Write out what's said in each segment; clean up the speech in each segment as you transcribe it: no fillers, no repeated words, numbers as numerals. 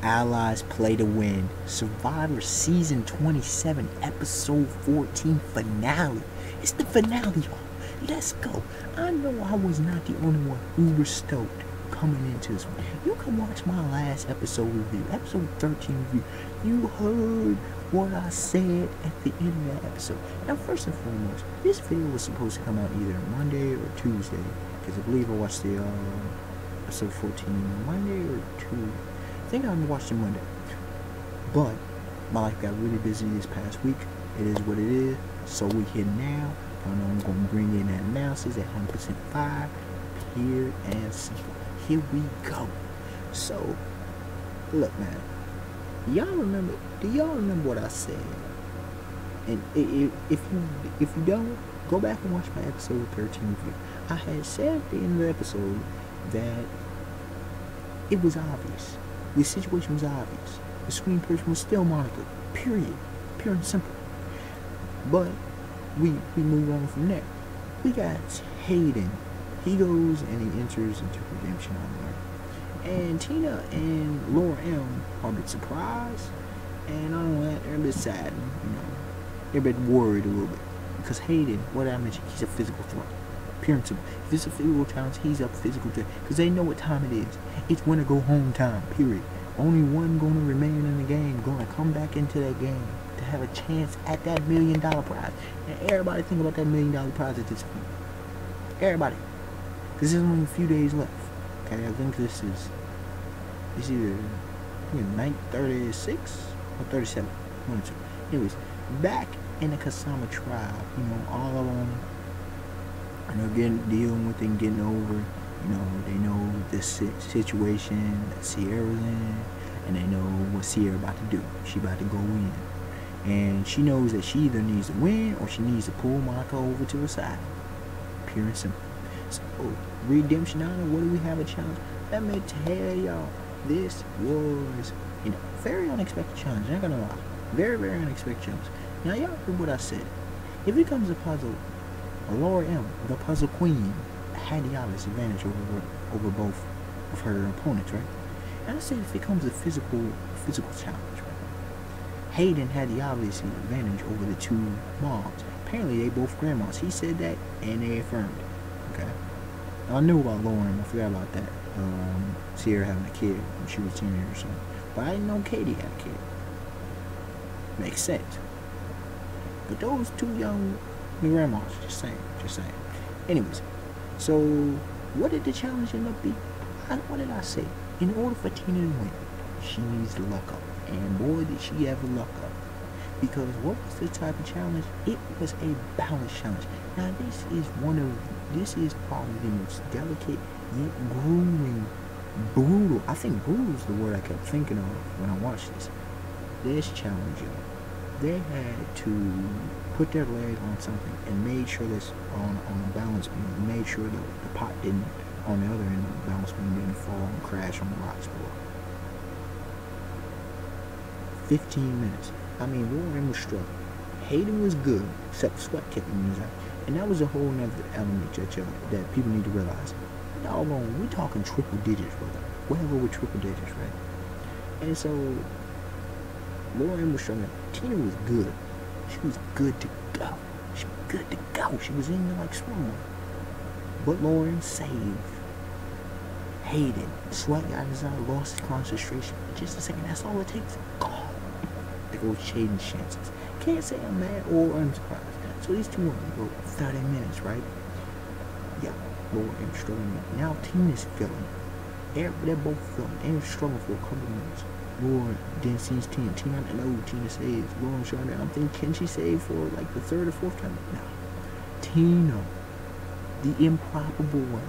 Allies Play to Win. Survivor Season 27, Episode 14 finale. It's the finale, y'all. Let's go. I know I was not the only one uber stoked coming into this one. You can watch my last episode review, episode 13 review. You heard what I said at the end of that episode. Now, first and foremost, this video was supposed to come out either Monday or Tuesday, because I believe I watched the episode 14 Monday or Tuesday. I think I watched it Monday. But my life got really busy this past week. It is what it is. So we here now. I know I'm going to bring in that analysis at 100% fire, pure and simple. Here we go. So, look, man. Do y'all remember what I said? And if you don't, go back and watch my episode 13 review. I had said at the end of the episode that it was obvious. The situation was obvious. The screen person was still Monica. Period. Pure and simple. But we move on from there. We got Hayden. He goes and he enters into redemption on there. And Tina and Laura M are a bit surprised. And I don't know, they're a bit saddened, you know. They're a bit worried a little bit. Because Hayden, what I mentioned, he's a physical threat. Pure and simple. If it's a physical challenge, he's a physical threat. Because they know what time it is. It's when to go home time, period. Only one going to remain in the game, going to come back into that game to have a chance at that $1 million prize. And everybody think about that $1 million prize at this point. Everybody. Because there's only a few days left. Okay, I think this is either night 36 or 37. One or two. Anyways, back in the Kasama tribe, you know, all of them, and they're dealing with it and getting over, you know, they know this situation that Sierra's in, and they know what Sierra about to do. She about to go in. And she knows that she either needs to win or she needs to pull Monica over to her side. Pure and simple. So, Redemption Island, what do we have a challenge? Let me tell y'all, this was, you know, very unexpected challenge. I'm not gonna lie. Very, very unexpected challenge. Now, y'all heard what I said. If it comes to puzzle, Laura M, the puzzle queen, had the obvious advantage over both of her opponents, right? And I said if it comes to physical challenge, right? Hayden had the obvious advantage over the two moms. Apparently, they both grandmas. He said that, and they affirmed it. Okay. Now, I knew about Lauren. I forgot about that. Sierra having a kid when she was a teenager or something. But I didn't know Katie had a kid. Makes sense. But those two young grandmas, just saying. Anyways, so what did the challenge end up being? What did I say? In order for Tina to win, she needs to luck up. And boy, did she ever luck up. Because what was the type of challenge? It was a balance challenge. Now this is probably the most delicate yet grueling, brutal. I think brutal is the word I kept thinking of when I watched this. This challenge, y'all. They had to put their leg on something and made sure this on the balance beam, and made sure the pot didn't, on the other end of the balance beam, didn't fall and crash on the rocks below. 15 minutes. I mean, Lauren was struggling. Hayden was good, except sweat kept him in his eye. And that was a whole nother element that people need to realize. Doggone, we talking triple digits, brother. Whatever with triple digits, right? And so, Lauren was struggling. Tina was good. She was good to go. She was in there like swimming. But Lauren saved Hayden. Sweat got his eye, lost his concentration. Just a second, that's all it takes. God. There goes Hayden's chances. Can't say I'm mad or unsurprised. So these two women go 30 minutes, right? Yeah, Lauren struggling. Now Tina's feeling. They're both feeling. They're struggling for a couple minutes. Lauren then sees Tina. Tina saves. Lauren showing her. I'm thinking, can she save for like the third or fourth time? No. Tina, the improbable one,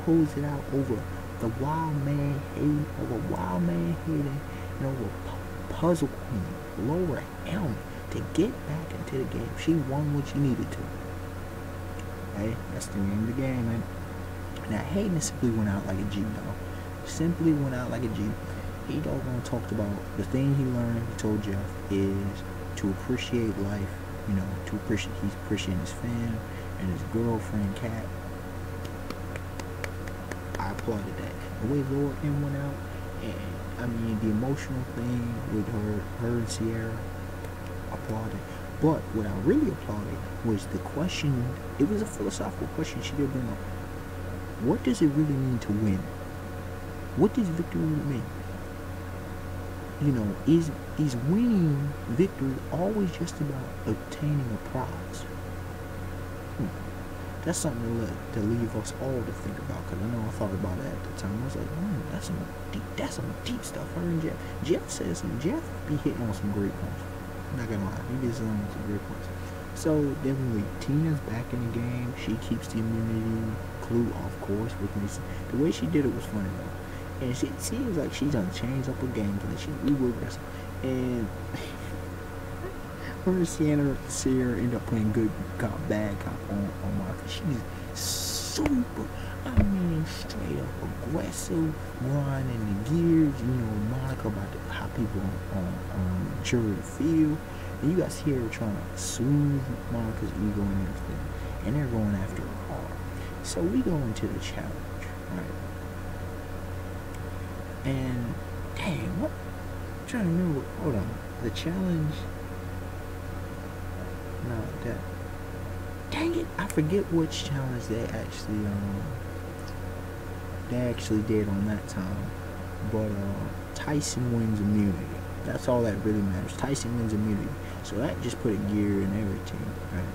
pulls it out over the wild man Hayden, and over puzzle queen Laura M to get back into the game. She won what she needed to. Hey, that's the name of the game, man. Now Hayden simply went out like a G, though. Simply went out like a G. He doggone talked about the thing he learned, he told Jeff, is to appreciate life, you know, he's appreciating his fam and his girlfriend, Kat. I applauded that. The way Laura M went out and I mean, the emotional thing with her and Sierra, applauded. But what I really applauded was the question. It was a philosophical question she did bring up. What does it really mean to win? What does victory mean? You know, is winning victory always just about obtaining a prize? That's something to leave us all to think about. Cause I know I thought about that at the time. I was like, that's some deep stuff. Her and Jeff says some. Jeff be hitting on some great points. I'm not gonna lie, he gets on some great points. So definitely, Tina's back in the game. She keeps the immunity clue, of course, with Mason. The way she did it was funny though, and it seems like she's done changed up her game because she reworked wrestling. And her and Sierra end up playing good cop, bad cop on Monica. She's super, I mean, straight up aggressive, grinding the gears. You know, Monica about how people on jury feel. And you guys hear her trying to soothe Monica's ego and everything. And they're going after her hard. So we go into the challenge, right? And, dang, what? I'm trying to remember. Hold on. The challenge. No, that. Dang it! I forget which challenge they actually did on that time. But Tyson wins immunity. That's all that really matters. Tyson wins immunity. So that just put a gear in everything, right?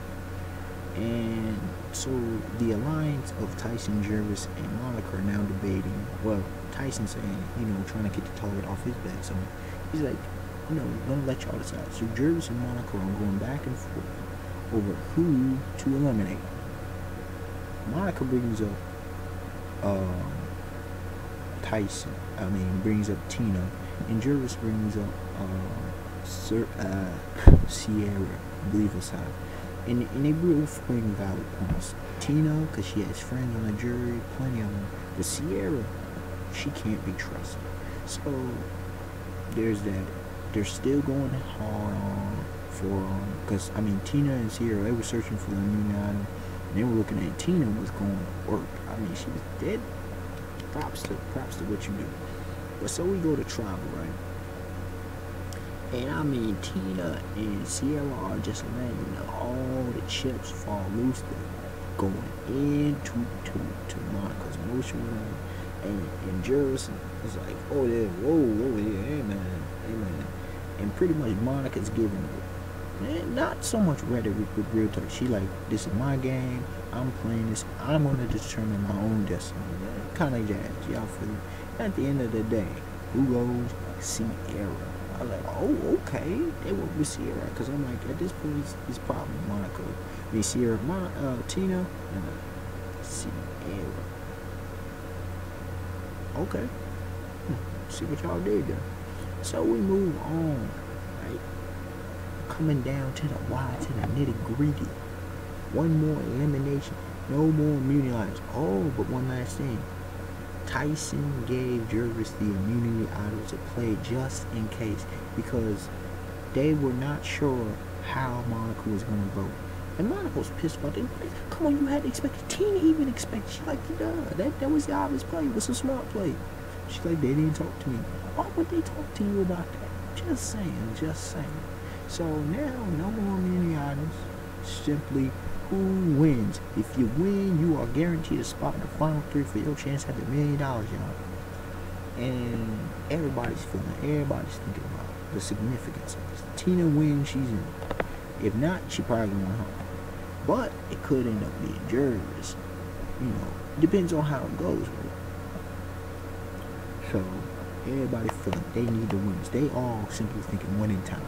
And so the alliance of Tyson, Jervis, and Monica are now debating. Well, Tyson saying, you know, trying to get the target off his back. So he's like, you know, gonna let y'all decide. So Jervis and Monica are going back and forth over who to eliminate. Monica brings up Tyson. Brings up Tina, and Jervis brings up Sierra, I believe it's how. And they both bring valid points. Tina, because she has friends on the jury, plenty of them. But Sierra, she can't be trusted. So there's that. They're still going hard on for because Tina and Sierra, they were searching for the immunity item, and they were looking at Tina was going to work. She was dead. Props to what you do. But so we go to tribal, right? And Tina and Sierra are just letting all the chips fall loose. They're going into to Monica's emotional room. And Jervis is like, oh yeah, whoa, yeah, amen. And pretty much Monica's giving not so much rhetoric with real talk. She like, this is my game. I'm playing this. I'm gonna determine my own destiny. Kind of jazz, y'all feel me? At the end of the day, who goes? Sierra. I was like, oh, okay. They went with Sierra, because I'm like, at this point, it's probably Monica. Sierra, Tina, and Sierra. Okay. See what y'all did there. So we move on, right? Coming down to the wire, to the nitty gritty. One more elimination. No more immunity items. Oh, but one last thing. Tyson gave Jervis the immunity idol to play just in case, because they were not sure how Monica was going to vote. And Monica was pissed about it. Come on, you had to expect it. Tina even expected. She's like, yeah, that was the obvious play. It was a smart play. She's like, they didn't talk to me. Why would they talk to you about that? Just saying. So now, no more immunity items. Simply, who wins? If you win, you are guaranteed a spot in the final three for your chance at the $1 million, y'all. And everybody's thinking about the significance of this. Tina wins, she's in. If not, she probably going home. But it could end up being Jervis. Depends on how it goes, right? So everybody feeling they need the wins. They all simply thinking winning time.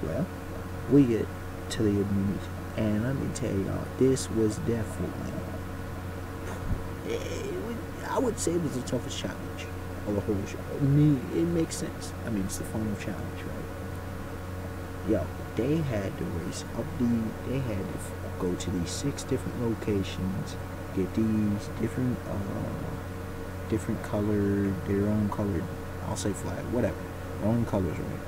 Well, we get to the immunity, and let me tell y'all, this was definitely, I would say it was the toughest challenge of the whole show. It makes sense. It's the final challenge, right? Yo, they had to race up they had to go to these 6 different locations, get these different colored, their own colored, I'll say flag, whatever, their own colors, right?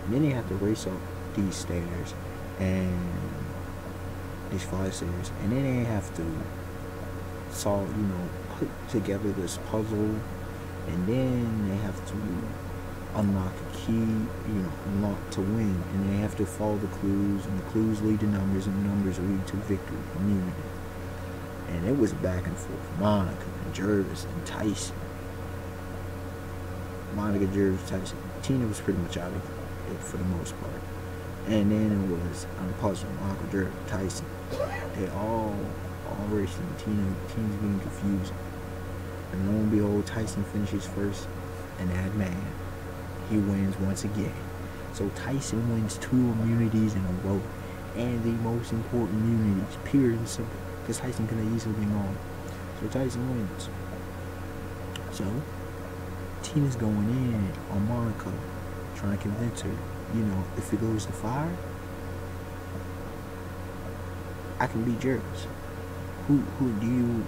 And then they have to race up these stairs and these 5 stairs, and then they have to solve, put together this puzzle, and then they have to unlock a key, unlock to win, and they have to follow the clues, and the clues lead to numbers, and the numbers lead to victory, immunity. And it was back and forth. Monica and Jervis and Tyson. Monica, Jervis, Tyson. Tina was pretty much out of it for the most part. And then it was on a puzzle. Monica, Jervis, Tyson. They all racing. Tina's being confused. And lo and behold, Tyson finishes first, and that man, he wins once again. So Tyson wins 2 immunities in a row, and the most important immunities, pure and simple, because Tyson could have easily been gone. So Tyson wins. So Tina's going in on Monica, trying to convince her, if it goes to fire, I can beat Jervis. Who do you,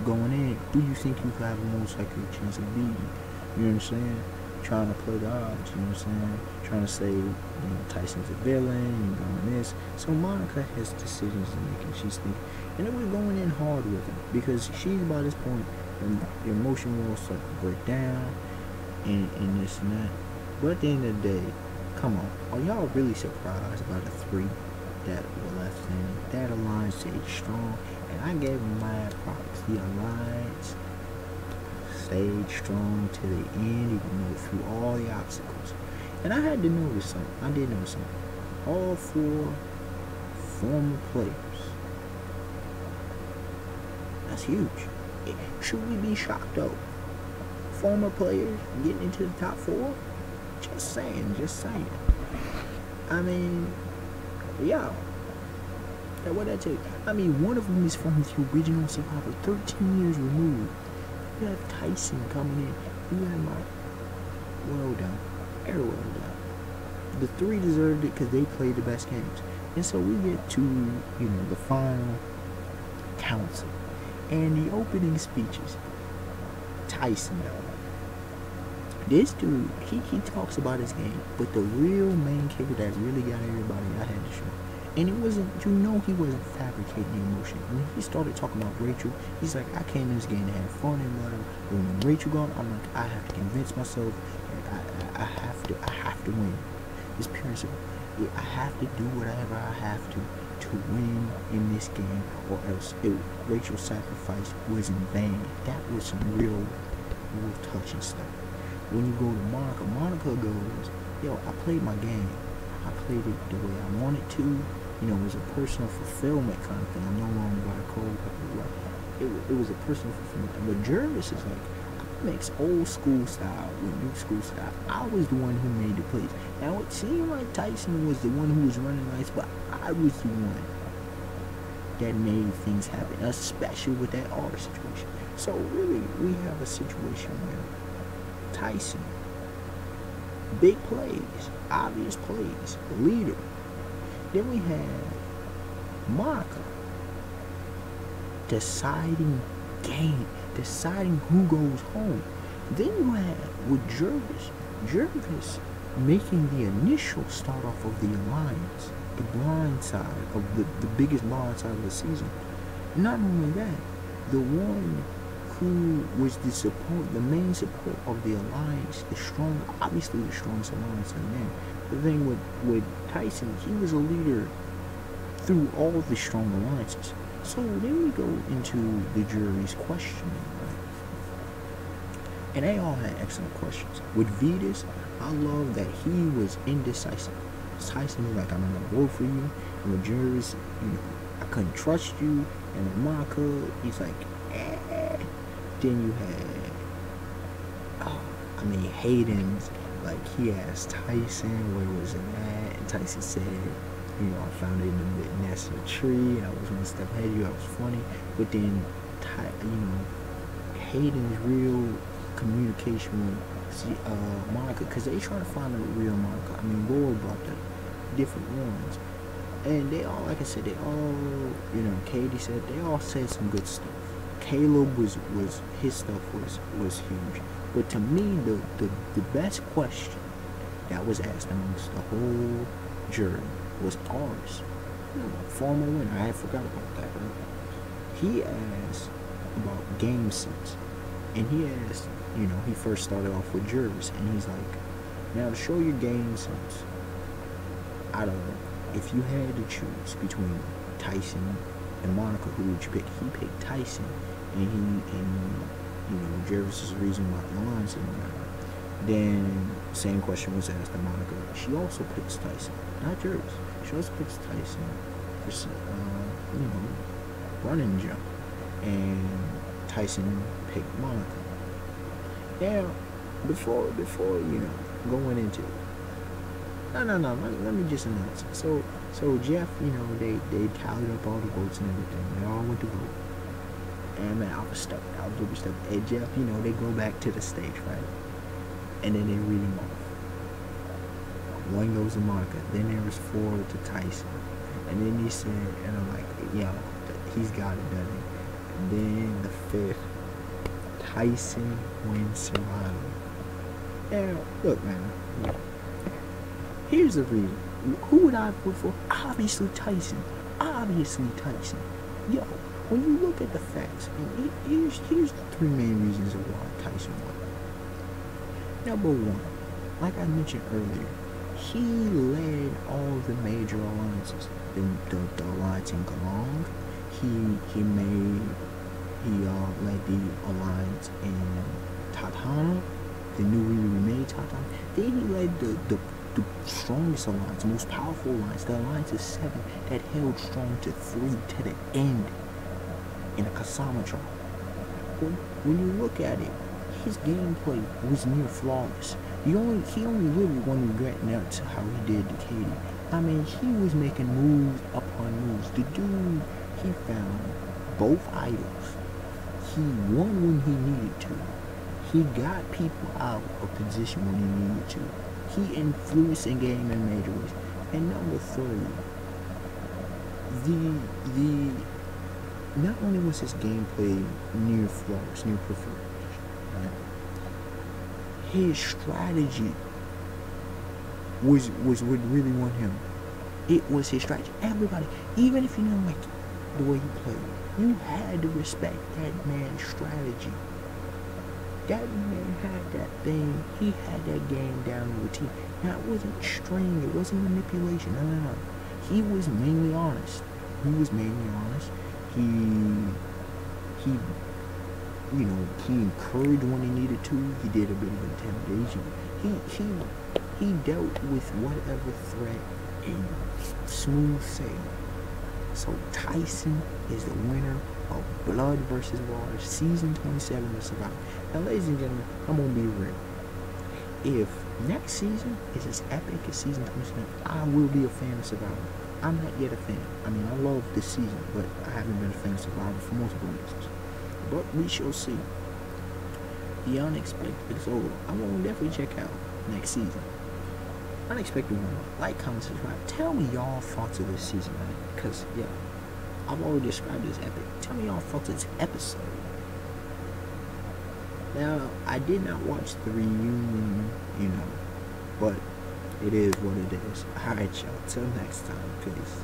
going in, who do you think you could have the most likely chance of beating? You know what I'm saying? Trying to play the odds, you know what I'm saying? Trying to say, Tyson's a villain, doing this. So Monica has decisions to make, and she's thinking, and then we're going in hard with her, because she's by this point, and the emotion will start to break down, and this and that. But at the end of the day, come on, are y'all really surprised by the 3 that were left standing? That alliance stayed strong, and I gave them mad props. The alliance stayed strong to the end, even though through all the obstacles. And I had to notice something. I did notice something. All 4 former players. That's huge. Should we be shocked though? Former players getting into the top 4? Just saying. I mean, yeah. What I tell you? I mean, one of them is from the original Survivor, 13 years removed. You have Tyson coming in. You have well done. Very well done. The 3 deserved it because they played the best games. And so we get to, the final council. And the opening speeches. Tyson, though. This dude, he talks about his game. But the real main kicker that really got everybody, I had to show. And it wasn't, he wasn't fabricating the emotion. When he started talking about Rachel, he's like, I came in this game to have fun and whatever. But when Rachel gone, I'm like, I have to convince myself that I have to win. It's pure and simple. I have to do whatever I have to win in this game, or else Rachel's sacrifice was in vain. That was some real touching stuff. When you go to Monica goes, yo, I played my game. I played it the way I wanted to. It was a personal fulfillment kind of thing. I'm no longer by the code. It was a personal fulfillment thing. But Jervis is like, I mix old school style with new school style. I was the one who made the plays. Now it seemed like Tyson was the one who was running lights, but I was the one that made things happen, especially with that R situation. So really, we have a situation where Tyson, big plays, obvious plays, leader. Then we have Monica, deciding game, deciding who goes home. Then you have with Jervis making the initial start off of the alliance, the blind side of the biggest blind side of the season. Not only that, the one who was the main support of the alliance, obviously the strongest alliance in the game. The thing with Tyson, he was a leader through all the strong alliances. So then we go into the jury's questioning, right? And they all had excellent questions. With Vetus, I love that he was indecisive. Tyson was like, I'm gonna vote for you. And with Jervis, I couldn't trust you. And with Monica, he's like, eh. Then you had, Hayden's, like, he asked Tyson where was it at, and Tyson said, I found it in the nest of a tree, I was one step ahead of you, I was funny. But then, Hayden's real communication with Monica, because they trying to find the real Monica. Laura brought the different ones. And they all, like I said, Katie said, they all said some good stuff. Caleb was his stuff was huge. But to me, the best question that was asked amongst the whole jury was ours. Former winner, I had forgot about that, right? He asked about game suits, and he asked, he first started off with Jervis, and he's like, now to show your game suits, I don't know, if you had to choose between Tyson and Monica, who would you pick? He picked Tyson, and Jervis's reason why the lines didn't matter. Then same question was asked to Monica. She also picks Tyson, not Jervis. She also picks Tyson for running jump, and Tyson picked Monica. Now, before going into it, no, let me just announce it. So Jeff, they tallied up all the votes and everything. They all went to vote. And man, I was stoked. I was super stoked. And Jeff, they go back to the stage, right? And then they read them off. One goes to Monica. Then there was 4 to Tyson. And then he said, and I'm like, he's got it, doesn't he? And then the 5th, Tyson wins survival. Now, look, man. Here's the reason. Who would I vote for? Obviously Tyson. Yo, when you look at the facts, here's the 3 main reasons of why Tyson won. Number 1, like I mentioned earlier, he led all the major alliances. The alliance in Galang, he led the alliance in Tatana, the newly remade Tatana. Then he led the strongest alliance, the most powerful alliance, the alliance of 7 that held strong to 3 to the end in a Kasama trial. When you look at it, his gameplay was near flawless. He only really one regret now to how he did to Katie. I mean, he was making moves upon moves. The dude, he found both idols. He won when he needed to. He got people out of position when he needed to. He influenced the game in major ways. And number 3, not only was his gameplay near flawless, near perfect, right? His strategy was what really won him. It was his strategy. Everybody, even if you didn't like the way he played, you had to respect that man's strategy. That man had that thing. He had that game down to a T. Now, it wasn't string. It wasn't manipulation. No. He was mainly honest. He he encouraged when he needed to. He did a bit of intimidation. He dealt with whatever threat in smooth sailing. So Tyson is the winner of Blood vs. Water, Season 27 of Survivor. Now, ladies and gentlemen, I'm going to be real. If next season is as epic as Season 27, I will be a fan of Survivor. I'm not yet a fan. I mean, I love this season, but I haven't been a fan of Survivor for multiple reasons. But we shall see. The Unexpected. So I'm going to definitely check out next season. Unexpected one. Like, comment, subscribe. Tell me y'all thoughts of this season, man. Because, I've already described it as epic. Tell me y'all thoughts of this episode. Now, I did not watch the reunion, but it is what it is. Alright, y'all. Till next time. Peace.